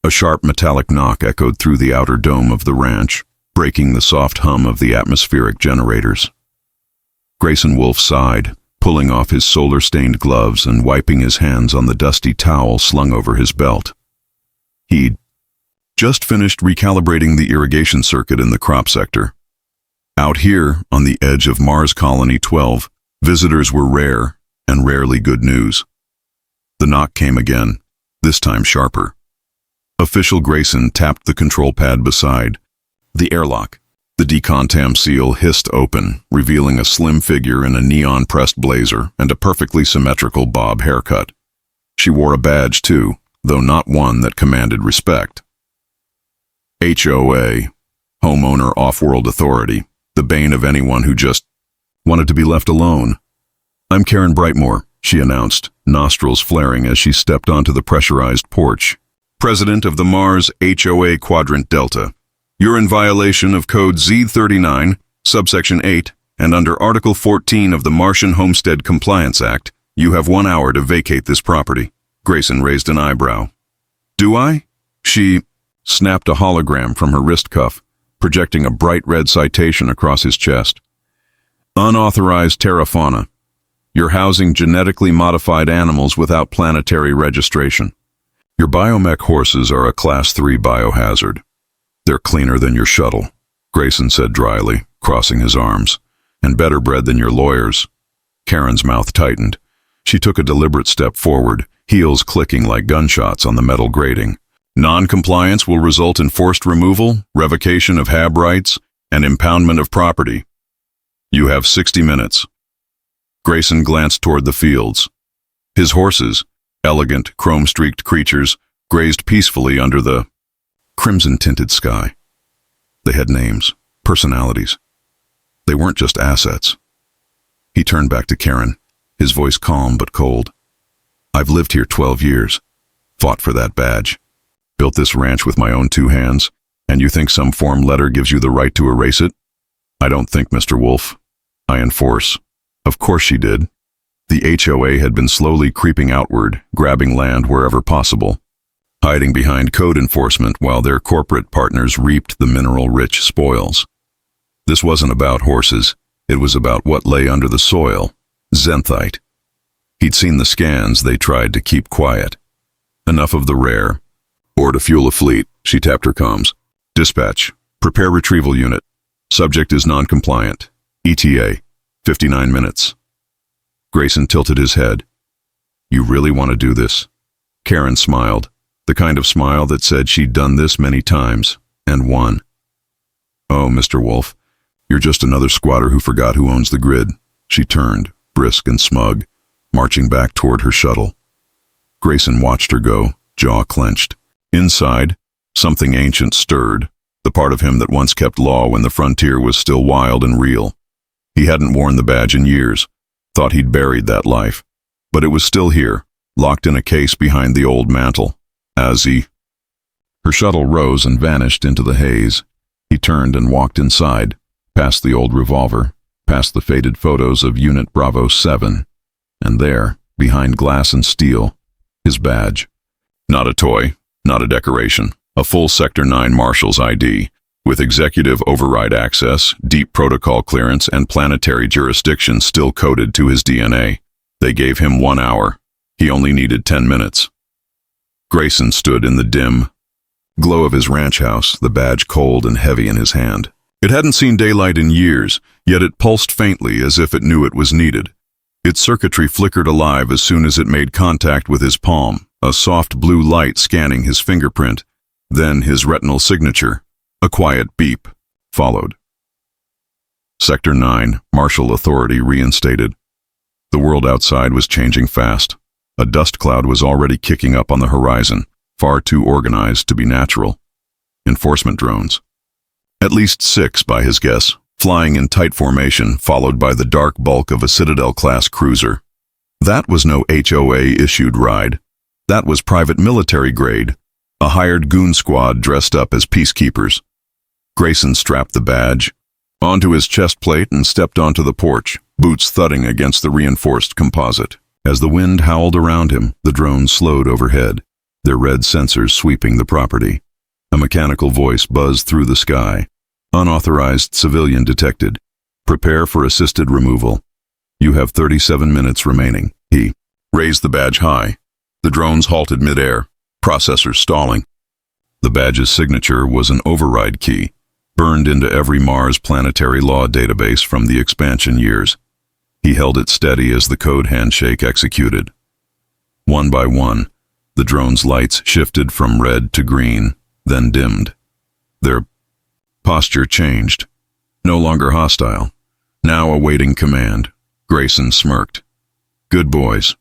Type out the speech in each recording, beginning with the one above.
A sharp metallic knock echoed through the outer dome of the ranch, breaking the soft hum of the atmospheric generators. Grayson Wolf sighed, pulling off his solar-stained gloves and wiping his hands on the dusty towel slung over his belt. He'd just finished recalibrating the irrigation circuit in the crop sector. Out here, on the edge of Mars Colony 12, visitors were rare and rarely good news. The knock came again, this time sharper. Official Grayson tapped the control pad beside the airlock. The decontam seal hissed open, revealing a slim figure in a neon-pressed blazer and a perfectly symmetrical bob haircut. She wore a badge, too, though not one that commanded respect. HOA, Homeowner Off-World Authority, the bane of anyone who just wanted to be left alone. "I'm Karen Brightmore," she announced, nostrils flaring as she stepped onto the pressurized porch. "President of the Mars HOA Quadrant Delta. You're in violation of Code Z39, subsection 8, and under Article 14 of the Martian Homestead Compliance Act, you have 1 hour to vacate this property." Grayson raised an eyebrow. "Do I?" She snapped a hologram from her wrist cuff, projecting a bright red citation across his chest. "Unauthorized terrafauna. You're housing genetically modified animals without planetary registration. Your biomech horses are a Class 3 biohazard. They're cleaner than your shuttle," Grayson said dryly, crossing his arms, "and better bred than your lawyers." Karen's mouth tightened. She took a deliberate step forward, heels clicking like gunshots on the metal grating. "Non-compliance will result in forced removal, revocation of HAB rights, and impoundment of property. You have 60 minutes. Grayson glanced toward the fields. His horses, elegant, chrome-streaked creatures, grazed peacefully under the crimson-tinted sky. They had names, personalities. They weren't just assets. He turned back to Karen, his voice calm but cold. "I've lived here 12 years, fought for that badge, built this ranch with my own 2 hands, and you think some form letter gives you the right to erase it? I don't think, Mr. Wolf. I enforce." Of course she did. The HOA had been slowly creeping outward, grabbing land wherever possible, hiding behind code enforcement while their corporate partners reaped the mineral-rich spoils. This wasn't about horses. It was about what lay under the soil, xenthite. He'd seen the scans they tried to keep quiet. Enough of the rare. "Or to fuel a fleet," she tapped her comms. "Dispatch, prepare retrieval unit. Subject is non-compliant. ETA, 59 minutes. Grayson tilted his head. "You really want to do this?" Karen smiled, the kind of smile that said she'd done this many times, and won. "Oh, Mr. Wolf, you're just another squatter who forgot who owns the grid." She turned, brisk and smug, marching back toward her shuttle. Grayson watched her go, jaw clenched. Inside, something ancient stirred, the part of him that once kept law when the frontier was still wild and real. He hadn't worn the badge in years, thought he'd buried that life. But it was still here, locked in a case behind the old mantle. Her shuttle rose and vanished into the haze. He turned and walked inside, past the old revolver, past the faded photos of Unit Bravo 7, and there, behind glass and steel, his badge. Not a toy, not a decoration, a full Sector 9 Marshal's ID, with executive override access, deep protocol clearance, and planetary jurisdiction still coded to his DNA. They gave him 1 hour. He only needed 10 minutes. Grayson stood in the dim glow of his ranch house, the badge cold and heavy in his hand. It hadn't seen daylight in years, yet it pulsed faintly as if it knew it was needed. Its circuitry flickered alive as soon as it made contact with his palm, a soft blue light scanning his fingerprint, then his retinal signature. A quiet beep followed. Sector 9, Marshal Authority reinstated. The world outside was changing fast. A dust cloud was already kicking up on the horizon, far too organized to be natural. Enforcement drones. At least 6 by his guess, flying in tight formation, followed by the dark bulk of a Citadel-class cruiser. That was no HOA-issued ride. That was private military grade, a hired goon squad dressed up as peacekeepers. Grayson strapped the badge onto his chest plate and stepped onto the porch, boots thudding against the reinforced composite. As the wind howled around him, the drone slowed overhead. their red sensors sweeping the property. A mechanical voice buzzed through the sky. Unauthorized civilian detected. Prepare for assisted removal. You have 37 minutes remaining. He raised the badge high. The drones halted midair, processors stalling. The badge's signature was an override key, burned into every Mars planetary law database from the expansion years. He held it steady as the code handshake executed. One by one, the drone's lights shifted from red to green, then dimmed. Their posture changed. No longer hostile, now awaiting command. Grayson smirked. Good boys.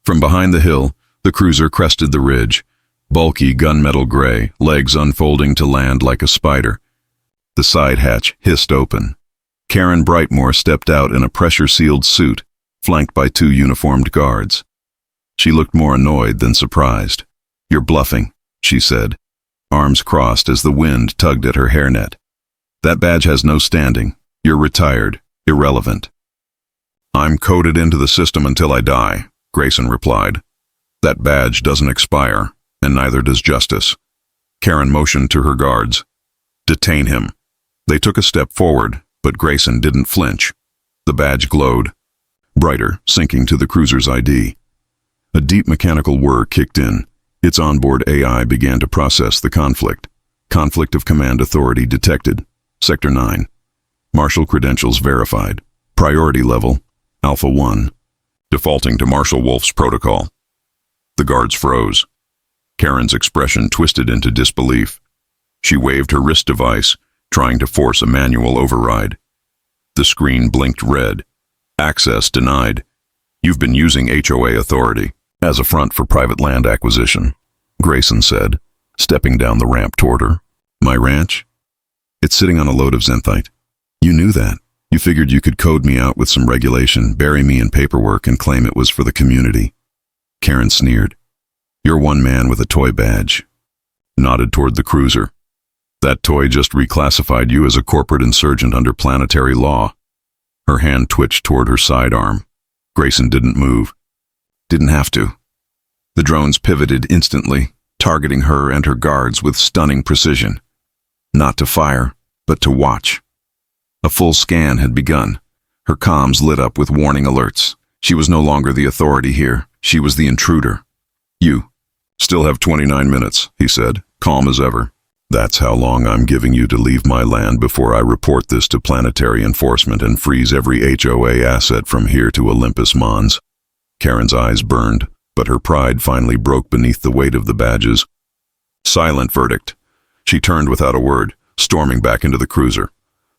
From behind the hill, the cruiser crested the ridge, bulky gunmetal gray, legs unfolding to land like a spider. The side hatch hissed open. Karen Brightmore stepped out in a pressure-sealed suit, flanked by 2 uniformed guards. She looked more annoyed than surprised. You're bluffing, she said, arms crossed as the wind tugged at her hairnet. That badge has no standing. You're retired, irrelevant. I'm coded into the system until I die, Grayson replied. That badge doesn't expire, and neither does justice. Karen motioned to her guards. Detain him. They took a step forward, but Grayson didn't flinch. The badge glowed, brighter, syncing to the cruiser's ID. A deep mechanical whir kicked in. Its onboard AI began to process the conflict. Conflict of command authority detected. Sector 9. Marshal credentials verified. Priority level, Alpha 1. Defaulting to Marshal Wolf's protocol. The guards froze. Karen's expression twisted into disbelief. She waved her wrist device, trying to force a manual override. The screen blinked red. Access denied. You've been using HOA authority as a front for private land acquisition, Grayson said, stepping down the ramp toward her. My ranch? It's sitting on a load of Zenthite. You knew that. You figured you could code me out with some regulation, bury me in paperwork, and claim it was for the community. Karen sneered. You're one man with a toy badge. Nodded toward the cruiser. That toy just reclassified you as a corporate insurgent under planetary law. Her hand twitched toward her sidearm. Grayson didn't move. Didn't have to. The drones pivoted instantly, targeting her and her guards with stunning precision. Not to fire, but to watch. A full scan had begun. Her comms lit up with warning alerts. She was no longer the authority here. She was the intruder. You still have 29 minutes, he said, calm as ever. That's how long I'm giving you to leave my land before I report this to planetary enforcement and freeze every HOA asset from here to Olympus Mons. Karen's eyes burned, but her pride finally broke beneath the weight of the badges. Silent verdict. She turned without a word, storming back into the cruiser.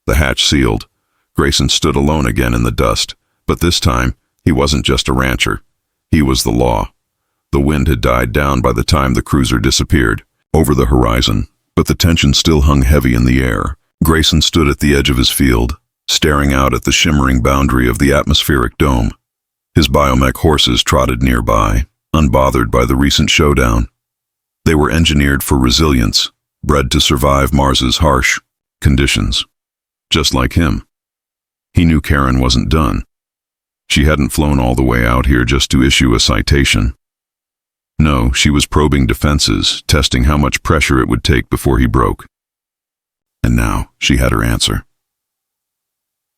The hatch sealed. Grayson stood alone again in the dust, but this time, he wasn't just a rancher. He was the law. The wind had died down by the time the cruiser disappeared over the horizon, but the tension still hung heavy in the air. Grayson stood at the edge of his field, staring out at the shimmering boundary of the atmospheric dome. His biomech horses trotted nearby, unbothered by the recent showdown. They were engineered for resilience, bred to survive Mars's harsh conditions. Just like him. He knew Karen wasn't done. She hadn't flown all the way out here just to issue a citation. No, she was probing defenses, testing how much pressure it would take before he broke. And now she had her answer.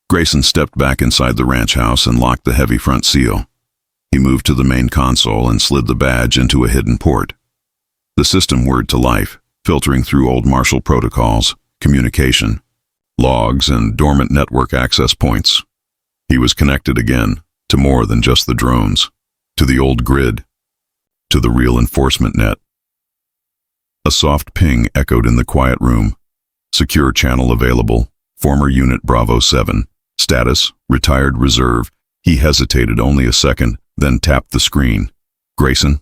Grayson stepped back inside the ranch house and locked the heavy front seal. He moved to the main console and slid the badge into a hidden port. The system whirred to life, filtering through old Marshal protocols, communication, logs, and dormant network access points. He was connected again, to more than just the drones, to the old grid, to the real enforcement net. A soft ping echoed in the quiet room. Secure channel available. Former Unit Bravo 7. Status, retired reserve. He hesitated only a second, then tapped the screen. Grayson?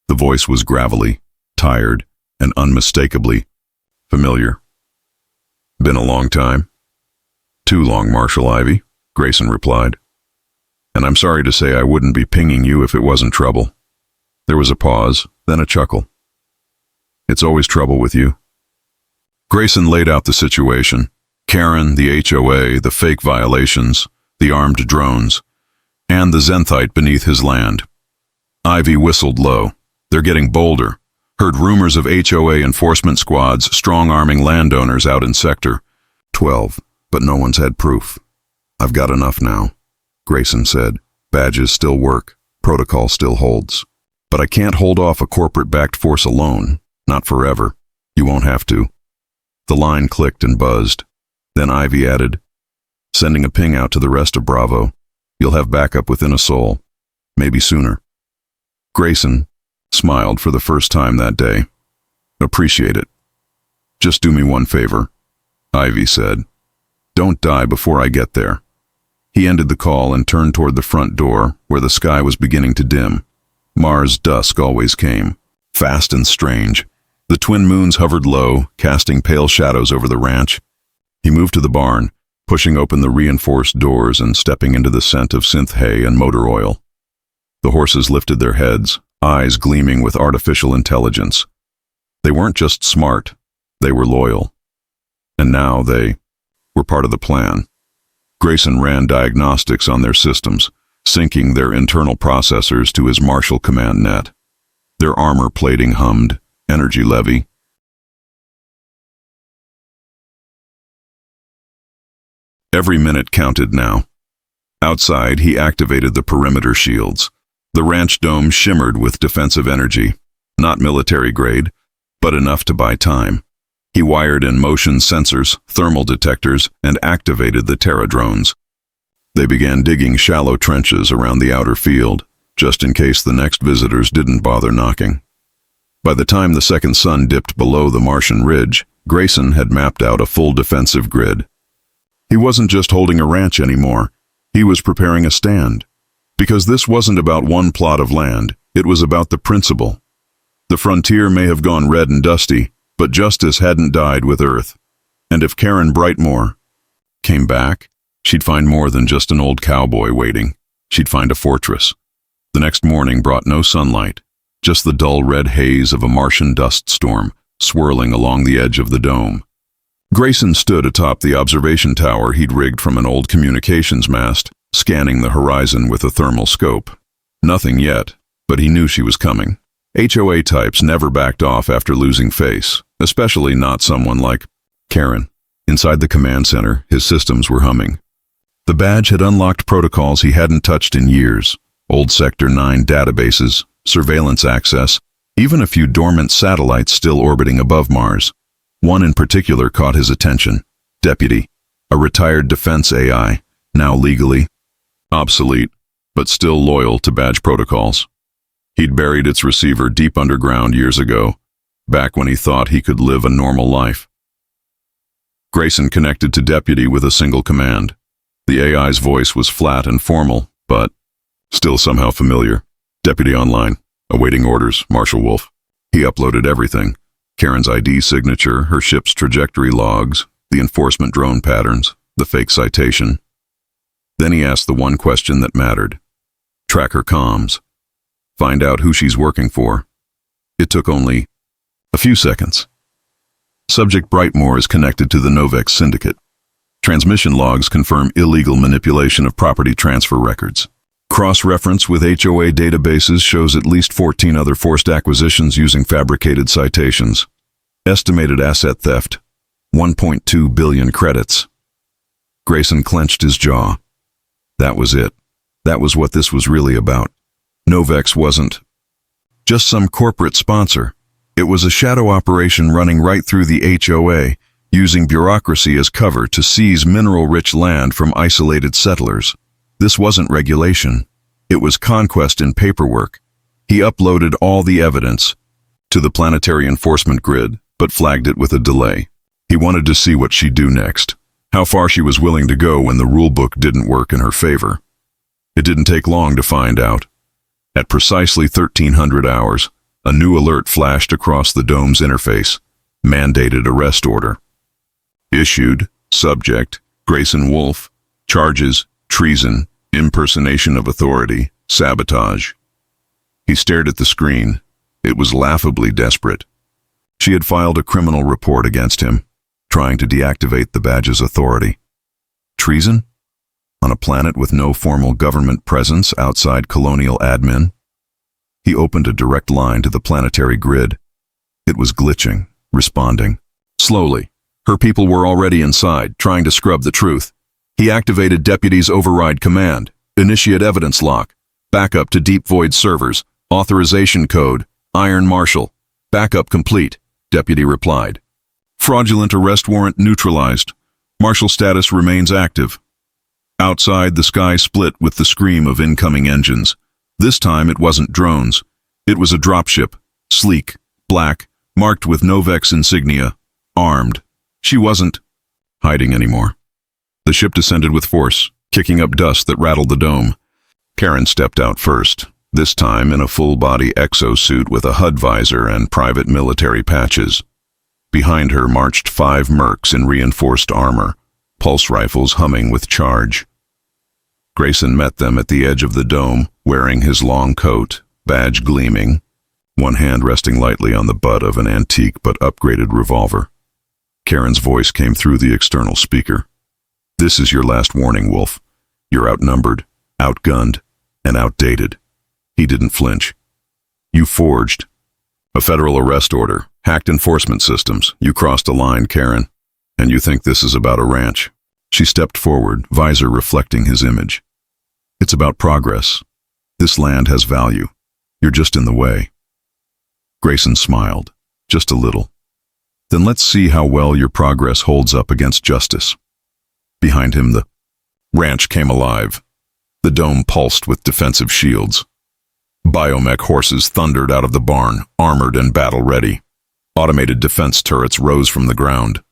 The voice was gravelly, tired, and unmistakably familiar. Been a long time? Too long, Marshal Ivy, Grayson replied. And I'm sorry to say I wouldn't be pinging you if it wasn't trouble. There was a pause, then a chuckle. It's always trouble with you. Grayson laid out the situation. Karen, the HOA, the fake violations, the armed drones, and the Zenthite beneath his land. Ivy whistled low. They're getting bolder. Heard rumors of HOA enforcement squads strong-arming landowners out in Sector 12, but no one's had proof. I've got enough now, Grayson said. Badges still work, protocol still holds. But I can't hold off a corporate-backed force alone, not forever. You won't have to. The line clicked and buzzed. Then Ivy added, sending a ping out to the rest of Bravo. You'll have backup within a soul, maybe sooner. Grayson smiled for the first time that day. Appreciate it. Just do me one favor, Ivy said. Don't die before I get there. He ended the call and turned toward the front door, where the sky was beginning to dim. Mars dusk always came, fast and strange. The twin moons hovered low, casting pale shadows over the ranch. He moved to the barn, pushing open the reinforced doors and stepping into the scent of synth hay and motor oil. The horses lifted their heads, eyes gleaming with artificial intelligence. They weren't just smart, they were loyal. And now they were part of the plan. Grayson ran diagnostics on their systems, syncing their internal processors to his Marshall command net. Their armor plating hummed, energy levy. Every minute counted now. Outside, he activated the perimeter shields. The ranch dome shimmered with defensive energy, not military grade, but enough to buy time. He wired in motion sensors, thermal detectors, and activated the Terra drones. They began digging shallow trenches around the outer field, just in case the next visitors didn't bother knocking. By the time the second sun dipped below the Martian ridge, Grayson had mapped out a full defensive grid. He wasn't just holding a ranch anymore, he was preparing a stand. Because this wasn't about one plot of land, it was about the principle. The frontier may have gone red and dusty, but justice hadn't died with Earth. And if Karen Brightmore came back, she'd find more than just an old cowboy waiting. She'd find a fortress. The next morning brought no sunlight, just the dull red haze of a Martian dust storm swirling along the edge of the dome. Grayson stood atop the observation tower he'd rigged from an old communications mast, scanning the horizon with a thermal scope. Nothing yet, but he knew she was coming. HOA types never backed off after losing face, especially not someone like Karen. Inside the command center, his systems were humming. The badge had unlocked protocols he hadn't touched in years. Old Sector 9 databases, surveillance access, even a few dormant satellites still orbiting above Mars. One in particular caught his attention. Deputy, a retired defense AI, now legally obsolete, but still loyal to badge protocols. He'd buried its receiver deep underground years ago, back when he thought he could live a normal life. Grayson connected to Deputy with a single command. The AI's voice was flat and formal, but still somehow familiar. Deputy online, awaiting orders, Marshal Wolf. He uploaded everything. Karen's ID signature, her ship's trajectory logs, the enforcement drone patterns, the fake citation. Then he asked the one question that mattered. Track her comms. Find out who she's working for. It took only a few seconds. Subject Brightmore is connected to the Novex syndicate. Transmission logs confirm illegal manipulation of property transfer records. Cross-reference with HOA databases shows at least 14 other forced acquisitions using fabricated citations. Estimated asset theft, 1.2 billion credits. Grayson clenched his jaw. That was it. That was what this was really about. Novex wasn't just some corporate sponsor. It was a shadow operation running right through the HOA, using bureaucracy as cover to seize mineral-rich land from isolated settlers. This wasn't regulation. It was conquest in paperwork. He uploaded all the evidence to the planetary enforcement grid, but flagged it with a delay. He wanted to see what she'd do next, how far she was willing to go when the rulebook didn't work in her favor. It didn't take long to find out. At precisely 1300 hours, a new alert flashed across the dome's interface. Mandated arrest order. Issued, subject, Grayson Wolf, charges, treason, impersonation of authority, sabotage. He stared at the screen. It was laughably desperate. She had filed a criminal report against him, trying to deactivate the badge's authority. Treason? On a planet with no formal government presence outside colonial admin? He opened a direct line to the planetary grid, It was glitching, responding. Slowly. Her people were already inside, trying to scrub the truth. He activated Deputy's override command. Initiate evidence lock. Backup to deep void servers. Authorization code. Iron Marshal. Backup complete, Deputy replied. Fraudulent arrest warrant neutralized. Marshal status remains active. Outside, the sky split with the scream of incoming engines. This time it wasn't drones. It was a dropship, sleek, black, marked with Novex insignia, armed. She wasn't hiding anymore. The ship descended with force, kicking up dust that rattled the dome. Karen stepped out first, this time in a full-body exosuit with a HUD visor and private military patches. Behind her marched 5 mercs in reinforced armor, pulse rifles humming with charge. Grayson met them at the edge of the dome, wearing his long coat, badge gleaming, one hand resting lightly on the butt of an antique but upgraded revolver. Karen's voice came through the external speaker. This is your last warning, Wolf. You're outnumbered, outgunned, and outdated. He didn't flinch. You forged a federal arrest order, hacked enforcement systems. You crossed a line, Karen, and you think this is about a ranch. She stepped forward, visor reflecting his image. It's about progress. This land has value. You're just in the way. Grayson smiled, just a little. Then let's see how well your progress holds up against justice. Behind him, the ranch came alive. The dome pulsed with defensive shields. Biomech horses thundered out of the barn, armored and battle-ready. Automated defense turrets rose from the ground.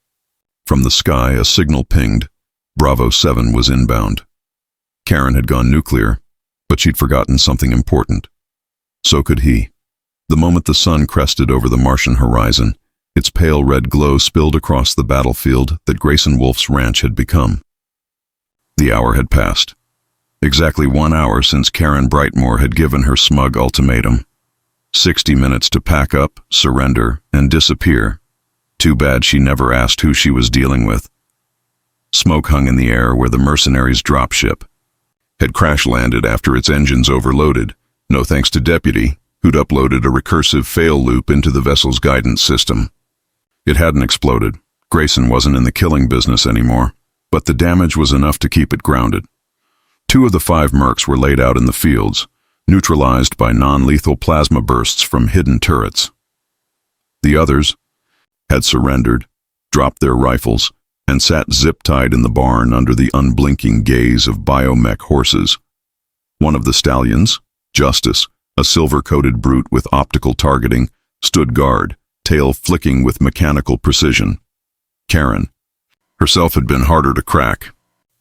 From the sky, a signal pinged. Bravo 7 was inbound. Karen had gone nuclear, but she'd forgotten something important. So could he. The moment the sun crested over the Martian horizon, its pale red glow spilled across the battlefield that Grayson Wolf's ranch had become. The hour had passed. Exactly 1 hour since Karen Brightmore had given her smug ultimatum. 60 minutes to pack up, surrender, and disappear. Too bad she never asked who she was dealing with. Smoke hung in the air where the mercenaries' dropship had crash-landed after its engines overloaded, no thanks to Deputy, who'd uploaded a recursive fail loop into the vessel's guidance system. It hadn't exploded. Grayson wasn't in the killing business anymore, but the damage was enough to keep it grounded. 2 of the 5 mercs were laid out in the fields, neutralized by non-lethal plasma bursts from hidden turrets. The others had surrendered, dropped their rifles, and sat zip-tied in the barn under the unblinking gaze of biomech horses. One of the stallions, Justice, a silver-coated brute with optical targeting, stood guard, tail flicking with mechanical precision. Karen herself had been harder to crack.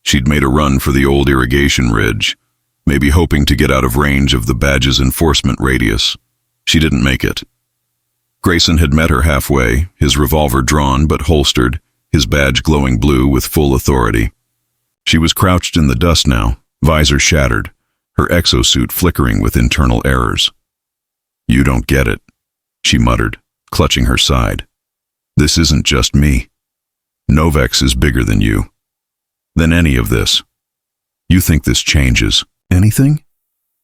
She'd made a run for the old irrigation ridge, maybe hoping to get out of range of the badge's enforcement radius. She didn't make it. Grayson had met her halfway, his revolver drawn but holstered, his badge glowing blue with full authority. She was crouched in the dust now, visor shattered, her exosuit flickering with internal errors. You don't get it, she muttered, clutching her side. This isn't just me. Novex is bigger than you. Than any of this. You think this changes anything?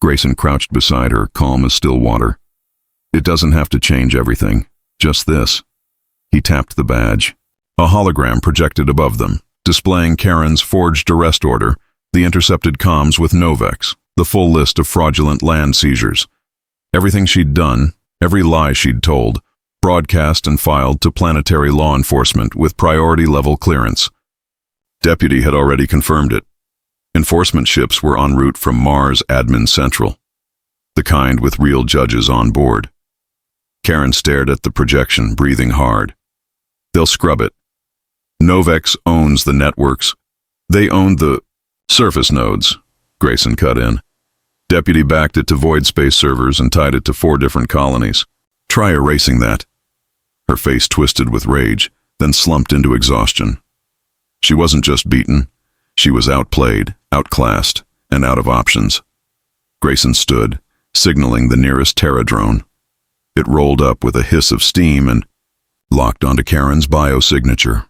Grayson crouched beside her, calm as still water. It doesn't have to change everything, just this. He tapped the badge. A hologram projected above them, displaying Karen's forged arrest order, the intercepted comms with Novex, the full list of fraudulent land seizures. Everything she'd done, every lie she'd told, broadcast and filed to planetary law enforcement with priority-level clearance. Deputy had already confirmed it. Enforcement ships were en route from Mars Admin Central, the kind with real judges on board. Karen stared at the projection, breathing hard. They'll scrub it. Novex owns the networks. They own the surface nodes, Grayson cut in. Deputy backed it to void space servers and tied it to 4 different colonies. Try erasing that. Her face twisted with rage, then slumped into exhaustion. She wasn't just beaten. She was outplayed, outclassed, and out of options. Grayson stood, signaling the nearest Terra drone. It rolled up with a hiss of steam and locked onto Karen's biosignature.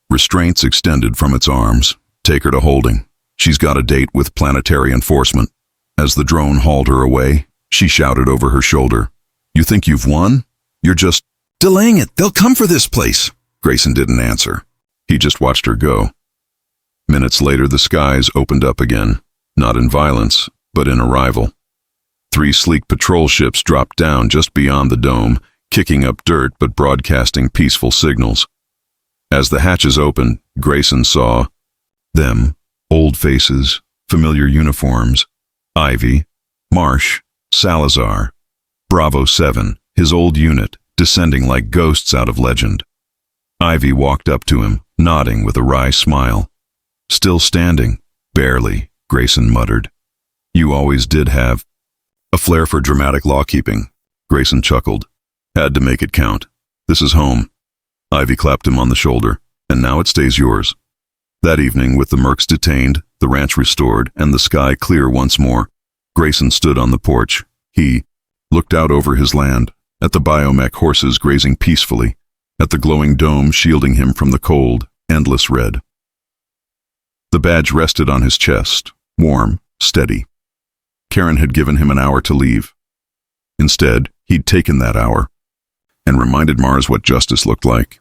Restraints extended from its arms. Take her to holding. She's got a date with planetary enforcement. As the drone hauled her away, she shouted over her shoulder, You think you've won? You're just Delaying it. They'll come for this place. Grayson didn't answer. He just watched her go. Minutes later, the skies opened up again, not in violence, but in arrival. 3 sleek patrol ships dropped down just beyond the dome, kicking up dirt but broadcasting peaceful signals. As the hatches opened, Grayson saw them, old faces, familiar uniforms, Ivy, Marsh, Salazar, Bravo 7, his old unit, descending like ghosts out of legend. Ivy walked up to him, nodding with a wry smile. Still standing, barely, Grayson muttered. You always did have a flair for dramatic law-keeping, Grayson chuckled. Had to make it count. This is home. Ivy clapped him on the shoulder. And now it stays yours. That evening, with the mercs detained, the ranch restored, and the sky clear once more, Grayson stood on the porch. He looked out over his land, at the biomech horses grazing peacefully, at the glowing dome shielding him from the cold, endless red. The badge rested on his chest, warm, steady. Karen had given him an hour to leave. Instead, he'd taken that hour and reminded Mars what justice looked like.